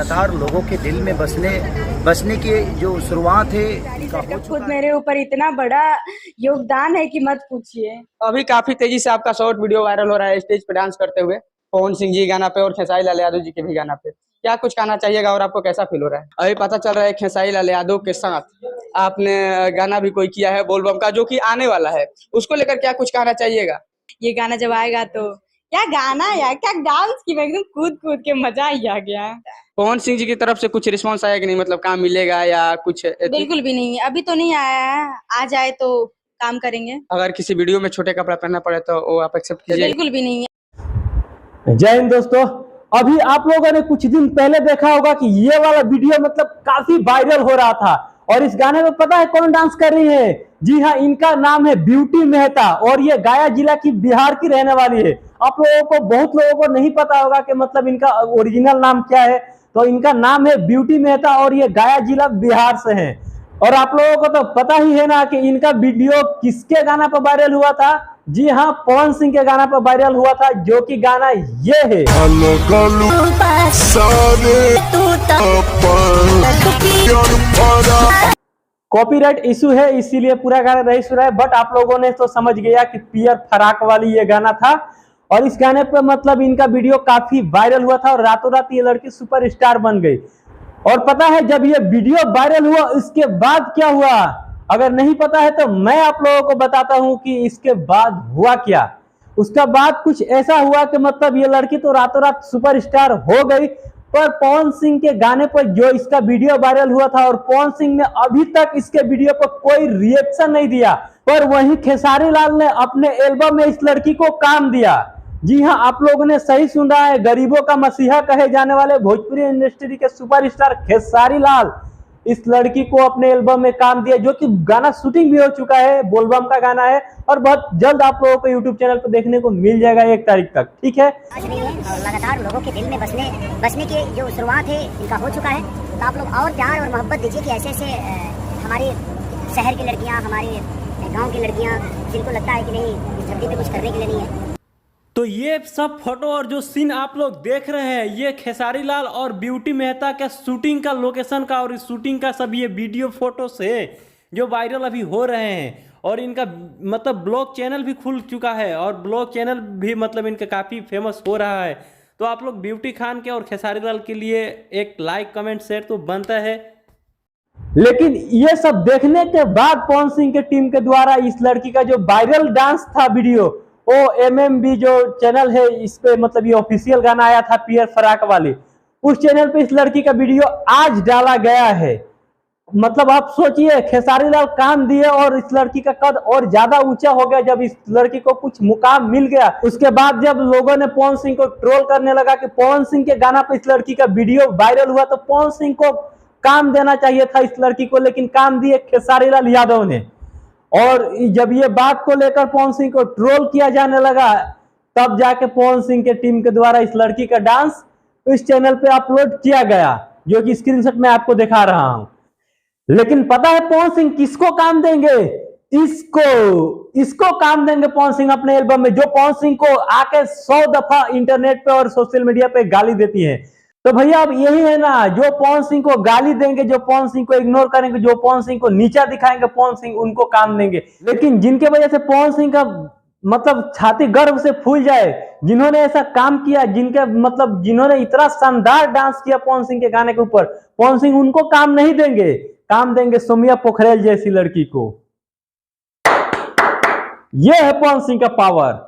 लगातार लोगों के दिल में बसने की जो शुरुआत है इनका हो खुद मेरे ऊपर इतना बड़ा योगदान है कि मत पूछिए। अभी काफी तेजी से आपका शॉर्ट वीडियो वायरल हो रहा है स्टेज पे डांस करते हुए पवन सिंह जी गाना पे और खेसारी लाल यादव जी के भी गाना पे। क्या कुछ कहना चाहिएगा और आपको कैसा फील हो रहा है? अभी पता चल रहा है खेसारी लाल यादव के साथ आपने गाना भी कोई किया है बोलबम का, जो कि आने वाला है, उसको लेकर क्या कुछ कहना चाहिएगा? ये गाना जब आएगा तो क्या गाना यार, क्या डांस की, मैं एकदम कूद कूद के मजा ही आ गया। पवन सिंह जी की तरफ से कुछ रिस्पांस आया कि नहीं, मतलब काम मिलेगा या कुछ? बिल्कुल भी नहीं, अभी तो नहीं आया है, आ जाए तो काम करेंगे। अगर किसी वीडियो में छोटे कपड़ा पहनना पड़े तो वो आप एक्सेप्ट कीजिए? बिल्कुल भी नहीं। जय हिंद दोस्तों, अभी आप लोगों ने कुछ दिन पहले देखा होगा कि ये वाला वीडियो मतलब काफी वायरल हो रहा था और इस गाने में पता है कौन डांस कर रही है? जी हाँ, इनका नाम है ब्यूटी मेहता और ये गया जिला की बिहार की रहने वाली है। आप लोगों को, बहुत लोगों को नहीं पता होगा कि मतलब इनका ओरिजिनल नाम क्या है। तो इनका नाम है ब्यूटी मेहता और ये गया जिला बिहार से है। और आप लोगों को तो पता ही है ना कि इनका वीडियो किसके गाना पर वायरल हुआ था? जी हाँ, पवन सिंह के गाना पर वायरल हुआ था, जो कि गाना ये है। कॉपीराइट इशू है इसीलिए पूरा गाना नहीं सुना है, बट आप लोगों ने तो समझ गया कि पियर फराक वाली ये गाना था। और इस गाने पे मतलब इनका वीडियो काफी वायरल हुआ था और रातों रात ये लड़की सुपरस्टार बन गई। और पता है जब ये वीडियो वायरल हुआ इसके बाद क्या हुआ? अगर नहीं पता है तो मैं आप लोगों को बताता हूं कि इसके बाद हुआ क्या। उसका बाद कुछ ऐसा हुआ कि मतलब ये लड़की तो रातों रात सुपरस्टार हो गई, पर पवन सिंह के गाने पर जो इसका वीडियो वायरल हुआ था और पवन सिंह ने अभी तक इसके वीडियो पर कोई रिएक्शन नहीं दिया, पर वहीं खेसारी लाल ने अपने एल्बम में इस लड़की को काम दिया। जी हाँ, आप लोगों ने सही सुना है, गरीबों का मसीहा कहे जाने वाले भोजपुरी इंडस्ट्री के सुपरस्टार खेसारी लाल इस लड़की को अपने एल्बम में काम दिया, जो कि गाना शूटिंग भी हो चुका है, बोलबम का गाना है और बहुत जल्द आप लोगों को यूट्यूब चैनल पर देखने को मिल जाएगा 1 तारीख तक। ठीक है, और लगातार लोगों के दिल में बसने की जो शुरुआत है इनका हो चुका है। तो आप लोग और प्यार और मोहब्बत दीजिए कि ऐसे ऐसे हमारे शहर की लड़कियाँ, हमारे गाँव की लड़कियाँ, जिनको लगता है कि नहीं इस धरती पे कुछ करने के लिए नहीं है। तो ये सब फोटो और जो सीन आप लोग देख रहे हैं, ये खेसारी लाल और ब्यूटी मेहता का शूटिंग का लोकेशन का और इस शूटिंग का सब ये वीडियो फोटो से जो वायरल अभी हो रहे हैं। और इनका मतलब ब्लॉग चैनल भी खुल चुका है और ब्लॉग चैनल भी मतलब इनका काफ़ी फेमस हो रहा है। तो आप लोग ब्यूटी खान के और खेसारी लाल के लिए एक लाइक कमेंट शेयर तो बनता है। लेकिन ये सब देखने के बाद पवन सिंह के टीम के द्वारा इस लड़की का जो वायरल डांस था वीडियो, वो MMB जो चैनल है इस पे मतलब ये ऑफिशियल गाना आया था पियर फराक वाली, उस चैनल पे इस लड़की का वीडियो आज डाला गया है। मतलब आप सोचिए, खेसारी लाल काम दिए और इस लड़की का कद और ज्यादा ऊंचा हो गया जब इस लड़की को कुछ मुकाम मिल गया। उसके बाद जब लोगों ने पवन सिंह को ट्रोल करने लगा कि पवन सिंह के गाना पे इस लड़की का वीडियो वायरल हुआ, तो पवन सिंह को काम देना चाहिए था इस लड़की को, लेकिन काम दिए खेसारी लाल यादव ने। और जब ये बात को लेकर पवन सिंह को ट्रोल किया जाने लगा, तब जाके पवन सिंह के टीम के द्वारा इस लड़की का डांस इस चैनल पे अपलोड किया गया, जो कि स्क्रीनशॉट मैं आपको दिखा रहा हूं। लेकिन पता है पवन सिंह किसको काम देंगे? इसको काम देंगे पवन सिंह अपने एल्बम में, जो पवन सिंह को आके 100 दफा इंटरनेट पे और सोशल मीडिया पे गाली देती है। तो भैया अब यही है ना, जो पवन सिंह को गाली देंगे, जो पवन सिंह को इग्नोर करेंगे, जो पवन सिंह को नीचा दिखाएंगे, पवन सिंह उनको काम देंगे। लेकिन जिनके वजह से पवन सिंह का मतलब छाती गर्व से फूल जाए, जिन्होंने ऐसा काम किया, जिन्होंने इतना शानदार डांस किया पवन सिंह के गाने के ऊपर, पवन सिंह उनको काम नहीं देंगे, काम देंगे सौम्या पोखरेल जैसी लड़की को। यह है पवन सिंह का पावर।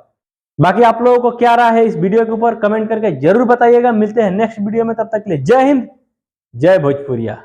बाकी आप लोगों को क्या राय है इस वीडियो के ऊपर कमेंट करके जरूर बताइएगा। मिलते हैं नेक्स्ट वीडियो में, तब तक के लिए जय हिंद, जय भोजपुरिया।